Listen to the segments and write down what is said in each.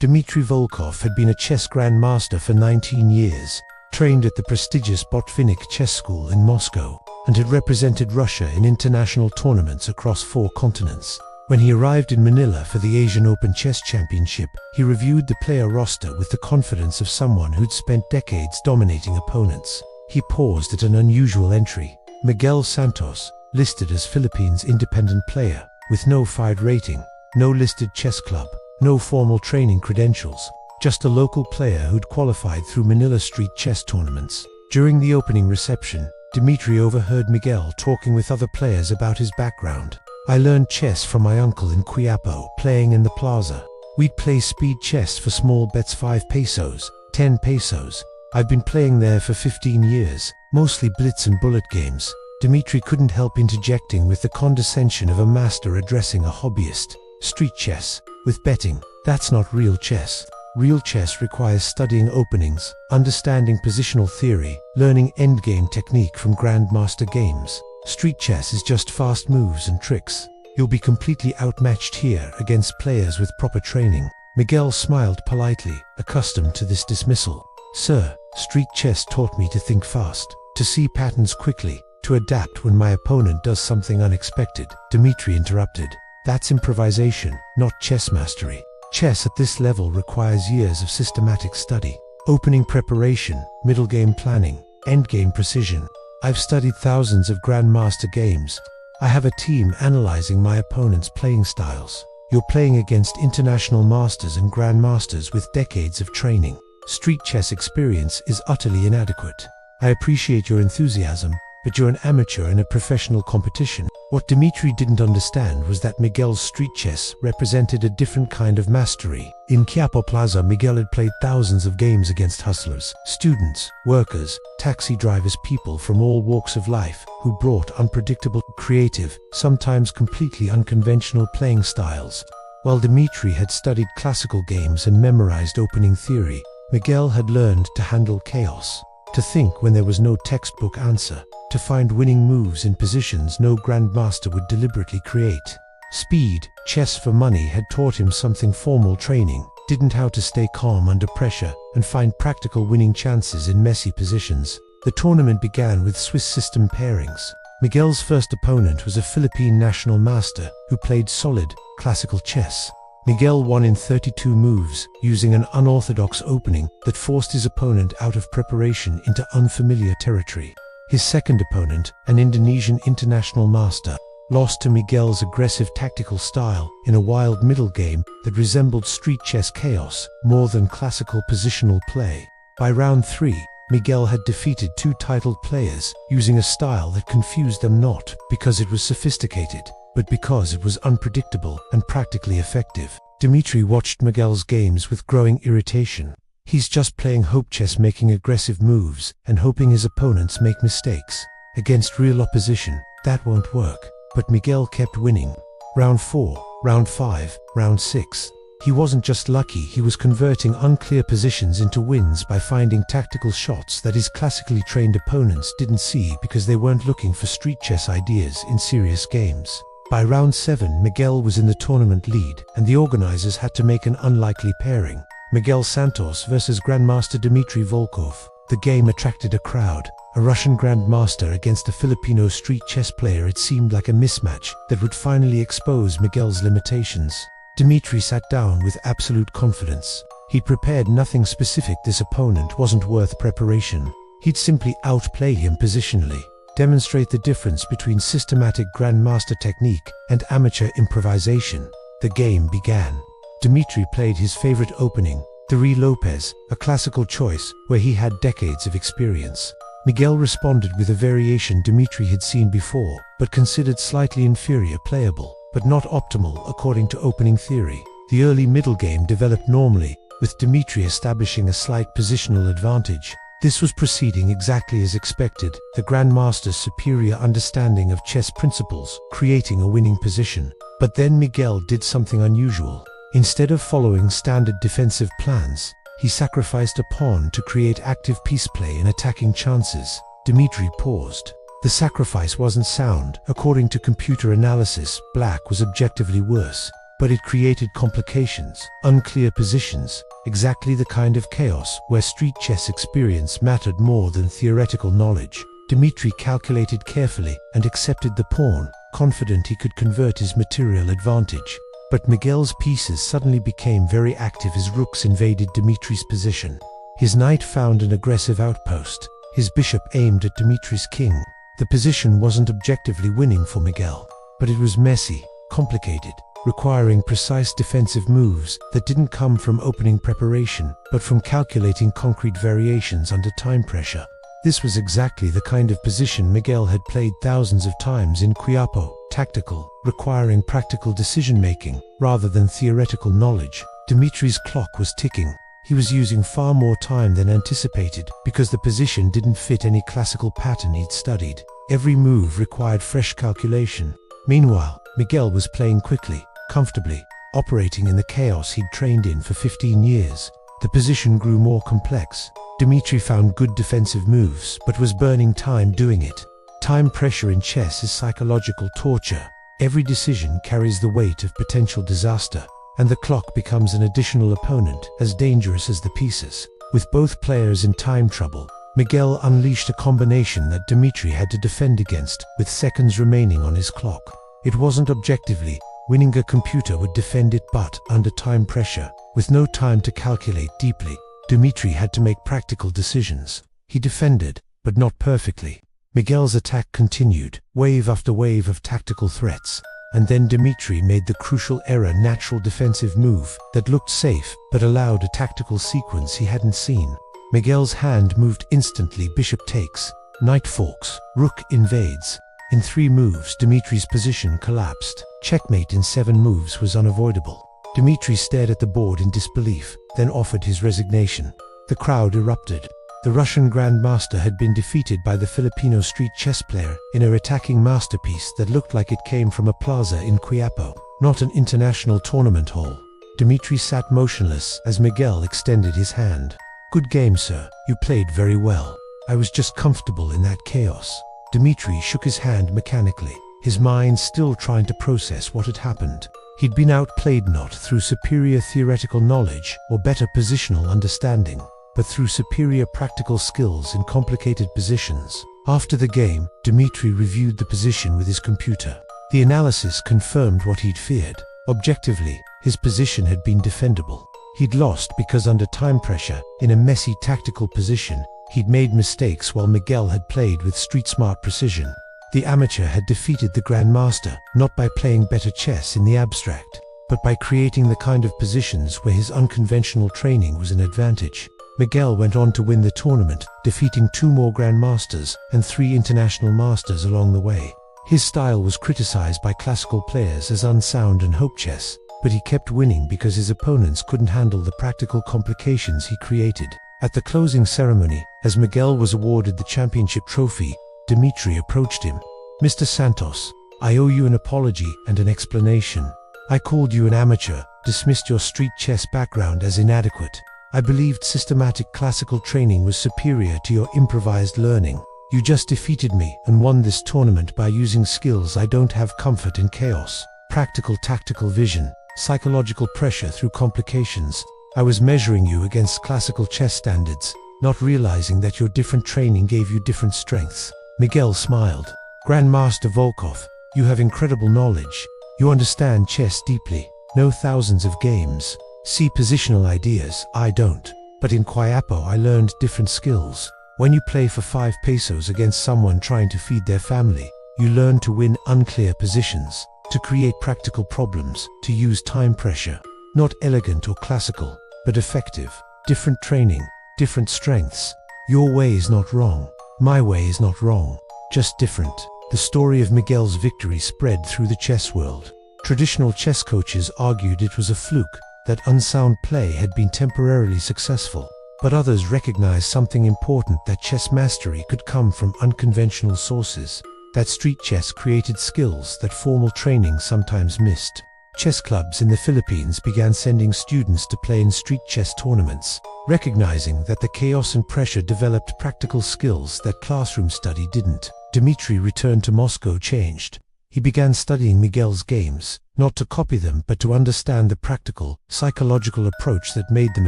Dmitri Volkov had been a chess grandmaster for 19 years, trained at the prestigious Botvinnik Chess School in Moscow, and had represented Russia in international tournaments across 4 continents. When he arrived in Manila for the Asian Open Chess Championship, he reviewed the player roster with the confidence of someone who'd spent decades dominating opponents. He paused at an unusual entry. Miguel Santos, listed as Philippines' independent player, with no FIDE rating, no listed chess club, no formal training credentials, just a local player who'd qualified through Manila street chess tournaments. During the opening reception, Dmitri overheard Miguel talking with other players about his background. "I learned chess from my uncle in Quiapo, playing in the plaza. We'd play speed chess for small bets, 5 pesos, 10 pesos. I've been playing there for 15 years, mostly blitz and bullet games." Dmitri couldn't help interjecting with the condescension of a master addressing a hobbyist. "Street chess, with betting, that's not real chess. Real chess requires studying openings, understanding positional theory, learning endgame technique from grandmaster games. Street chess is just fast moves and tricks. You'll be completely outmatched here against players with proper training." Miguel smiled politely, accustomed to this dismissal. "Sir, street chess taught me to think fast, to see patterns quickly, to adapt when my opponent does something unexpected." Dmitri interrupted. "That's improvisation, not chess mastery. Chess at this level requires years of systematic study. Opening preparation, middle game planning, endgame precision. I've studied thousands of grandmaster games. I have a team analyzing my opponent's playing styles. You're playing against international masters and grandmasters with decades of training. Street chess experience is utterly inadequate. I appreciate your enthusiasm, but you're an amateur in a professional competition." What Dmitri didn't understand was that Miguel's street chess represented a different kind of mastery. In Quiapo Plaza, Miguel had played thousands of games against hustlers, students, workers, taxi drivers, people from all walks of life, who brought unpredictable, creative, sometimes completely unconventional playing styles. While Dmitri had studied classical games and memorized opening theory, Miguel had learned to handle chaos, to think when there was no textbook answer, to find winning moves in positions no grandmaster would deliberately create. Speed, chess for money had taught him something formal training didn't: how to stay calm under pressure and find practical winning chances in messy positions. The tournament began with Swiss system pairings. Miguel's first opponent was a Philippine national master who played solid, classical chess. Miguel won in 32 moves, using an unorthodox opening that forced his opponent out of preparation into unfamiliar territory. His second opponent, an Indonesian international master, lost to Miguel's aggressive tactical style in a wild middle game that resembled street chess chaos more than classical positional play. By round 3, Miguel had defeated 2 titled players using a style that confused them, not because it was sophisticated, but because it was unpredictable and practically effective. Dmitri watched Miguel's games with growing irritation. He's just playing hope chess, making aggressive moves and hoping his opponents make mistakes. Against real opposition, that won't work. But Miguel kept winning. Round 4, round 5, round 6. He wasn't just lucky, he was converting unclear positions into wins by finding tactical shots that his classically trained opponents didn't see because they weren't looking for street chess ideas in serious games. By round 7, Miguel was in the tournament lead, and the organizers had to make an unlikely pairing. Miguel Santos versus Grandmaster Dmitri Volkov. The game attracted a crowd. A Russian grandmaster against a Filipino street chess player. It seemed like a mismatch that would finally expose Miguel's limitations. Dmitri sat down with absolute confidence. He'd prepared nothing specific. This opponent wasn't worth preparation. He'd simply outplay him positionally, demonstrate the difference between systematic grandmaster technique and amateur improvisation. The game began. Dmitri played his favorite opening, Three Lopez, a classical choice where he had decades of experience. Miguel responded with a variation Dmitri had seen before, but considered slightly inferior, playable, but not optimal according to opening theory. The early middle game developed normally, with Dmitri establishing a slight positional advantage. This was proceeding exactly as expected, the Grandmaster's superior understanding of chess principles, creating a winning position. But then Miguel did something unusual. Instead of following standard defensive plans, he sacrificed a pawn to create active piece play and attacking chances. Dmitri paused. The sacrifice wasn't sound. According to computer analysis, black was objectively worse. but it created complications, unclear positions, exactly the kind of chaos where street chess experience mattered more than theoretical knowledge. Dmitri calculated carefully and accepted the pawn, confident he could convert his material advantage. But Miguel's pieces suddenly became very active as rooks invaded Dmitri's position. His knight found an aggressive outpost. His bishop aimed at Dmitri's king. The position wasn't objectively winning for Miguel, but it was messy, complicated, requiring precise defensive moves that didn't come from opening preparation, but from calculating concrete variations under time pressure. This was exactly the kind of position Miguel had played thousands of times in Quiapo, tactical, requiring practical decision-making, rather than theoretical knowledge. Dmitri's clock was ticking. He was using far more time than anticipated, because the position didn't fit any classical pattern he'd studied. Every move required fresh calculation. Meanwhile, Miguel was playing quickly, comfortably, operating in the chaos he'd trained in for 15 years. The position grew more complex. Dmitri found good defensive moves, but was burning time doing it. Time pressure in chess is psychological torture. Every decision carries the weight of potential disaster, and the clock becomes an additional opponent, as dangerous as the pieces. With both players in time trouble, Miguel unleashed a combination that Dmitri had to defend against, with seconds remaining on his clock. It wasn't objectively winning. A computer would defend it, but under time pressure, with no time to calculate deeply, Dmitri had to make practical decisions. He defended, but not perfectly. Miguel's attack continued, wave after wave of tactical threats, and then Dmitri made the crucial error, natural defensive move that looked safe but allowed a tactical sequence he hadn't seen. Miguel's hand moved instantly. Bishop takes, knight forks, rook invades. In 3 moves, Dmitri's position collapsed. Checkmate in 7 moves was unavoidable. Dmitri stared at the board in disbelief, then offered his resignation. The crowd erupted. The Russian Grandmaster had been defeated by the Filipino street chess player in a attacking masterpiece that looked like it came from a plaza in Quiapo, not an international tournament hall. Dmitri sat motionless as Miguel extended his hand. "Good game, sir. You played very well. I was just comfortable in that chaos." Dmitri shook his hand mechanically, his mind still trying to process what had happened. He'd been outplayed not through superior theoretical knowledge or better positional understanding, but through superior practical skills in complicated positions. After the game, Dmitri reviewed the position with his computer. The analysis confirmed what he'd feared. Objectively, his position had been defendable. He'd lost because under time pressure, in a messy tactical position, he'd made mistakes while Miguel had played with street-smart precision. The amateur had defeated the Grandmaster, not by playing better chess in the abstract, but by creating the kind of positions where his unconventional training was an advantage. Miguel went on to win the tournament, defeating 2 more Grandmasters and 3 international masters along the way. His style was criticized by classical players as unsound and hope chess, but he kept winning because his opponents couldn't handle the practical complications he created. At the closing ceremony, as Miguel was awarded the championship trophy, Dmitri approached him. "Mr. Santos, I owe you an apology and an explanation. I called you an amateur, dismissed your street chess background as inadequate. I believed systematic classical training was superior to your improvised learning. You just defeated me and won this tournament by using skills I don't have. Comfort in chaos, practical tactical vision, psychological pressure through complications. I was measuring you against classical chess standards, not realizing that your different training gave you different strengths." Miguel smiled. "Grandmaster Volkov, you have incredible knowledge. You understand chess deeply, know thousands of games, see positional ideas. I don't. But in Quiapo I learned different skills. When you play for 5 pesos against someone trying to feed their family, you learn to win unclear positions, to create practical problems, to use time pressure. Not elegant or classical, but effective. Different training, different strengths. Your way is not wrong. My way is not wrong. Just different." The story of Miguel's victory spread through the chess world. Traditional chess coaches argued it was a fluke, that unsound play had been temporarily successful. But others recognized something important, that chess mastery could come from unconventional sources, that street chess created skills that formal training sometimes missed. Chess clubs in the Philippines began sending students to play in street chess tournaments, recognizing that the chaos and pressure developed practical skills that classroom study didn't. Dmitri returned to Moscow changed. He began studying Miguel's games, not to copy them but to understand the practical, psychological approach that made them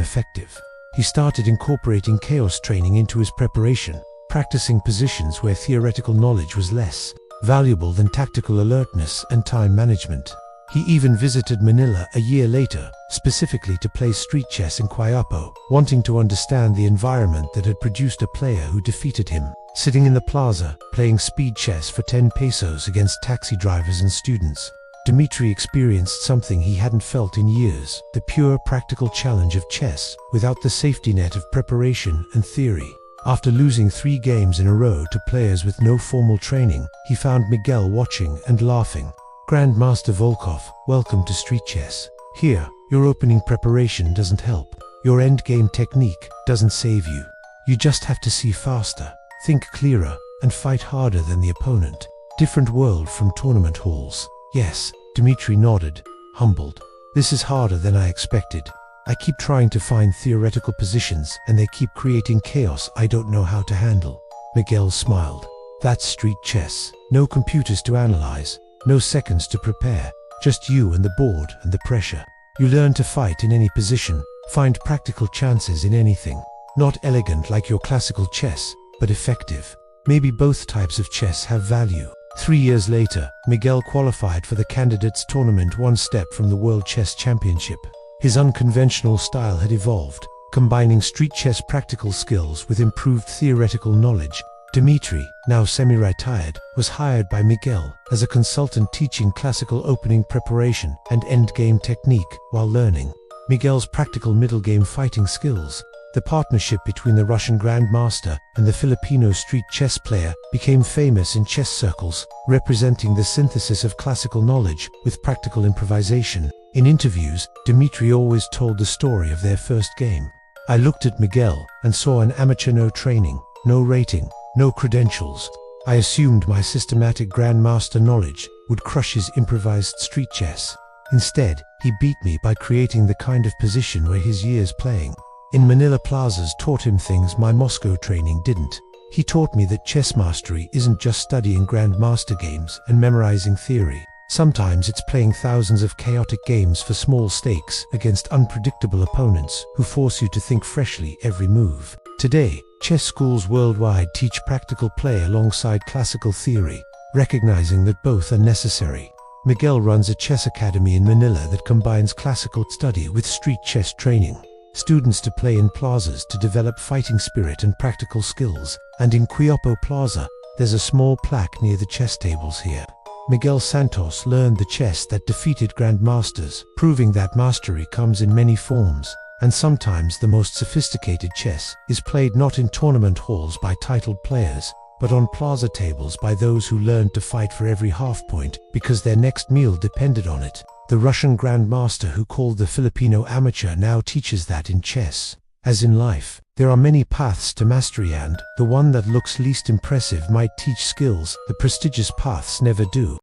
effective. He started incorporating chaos training into his preparation, practicing positions where theoretical knowledge was less valuable than tactical alertness and time management. He even visited Manila a year later, specifically to play street chess in Quiapo, wanting to understand the environment that had produced a player who defeated him. Sitting in the plaza, playing speed chess for 10 pesos against taxi drivers and students, Dmitri experienced something he hadn't felt in years: the pure practical challenge of chess, without the safety net of preparation and theory. After losing 3 games in a row to players with no formal training, he found Miguel watching and laughing. "Grandmaster Volkov, welcome to street chess. Here, your opening preparation doesn't help. Your endgame technique doesn't save you. You just have to see faster, think clearer, and fight harder than the opponent." Different world from tournament halls. Yes, Dmitri nodded, humbled. "This is harder than I expected. I keep trying to find theoretical positions and they keep creating chaos I don't know how to handle." Miguel smiled. "That's street chess. No computers to analyze, no seconds to prepare, just you and the board and the pressure. You learn to fight in any position, find practical chances in anything. Not elegant like your classical chess, but effective. Maybe both types of chess have value." 3 years later, Miguel qualified for the candidates tournament, one step from the World Chess Championship. His unconventional style had evolved, combining street chess practical skills with improved theoretical knowledge. Dmitri, now semi-retired, was hired by Miguel as a consultant, teaching classical opening preparation and endgame technique while learning Miguel's practical middle game fighting skills. The partnership between the Russian Grandmaster and the Filipino street chess player became famous in chess circles, representing the synthesis of classical knowledge with practical improvisation. In interviews, Dmitri always told the story of their first game. "I looked at Miguel and saw an amateur, no training, no rating, no credentials. I assumed my systematic grandmaster knowledge would crush his improvised street chess. Instead, he beat me by creating the kind of position where his years playing in Manila plazas taught him things my Moscow training didn't. He taught me that chess mastery isn't just studying grandmaster games and memorizing theory. Sometimes it's playing thousands of chaotic games for small stakes against unpredictable opponents who force you to think freshly every move." Today, chess schools worldwide teach practical play alongside classical theory, recognizing that both are necessary. Miguel runs a chess academy in Manila that combines classical study with street chess training. Students to play in plazas to develop fighting spirit and practical skills, and in Quiapo Plaza, there's a small plaque near the chess tables here. Miguel Santos learned the chess that defeated grandmasters, proving that mastery comes in many forms, and sometimes the most sophisticated chess is played not in tournament halls by titled players, but on plaza tables by those who learned to fight for every half point because their next meal depended on it. The Russian grandmaster who called the Filipino amateur now teaches that in chess, as in life, there are many paths to mastery, and the one that looks least impressive might teach skills the prestigious paths never do.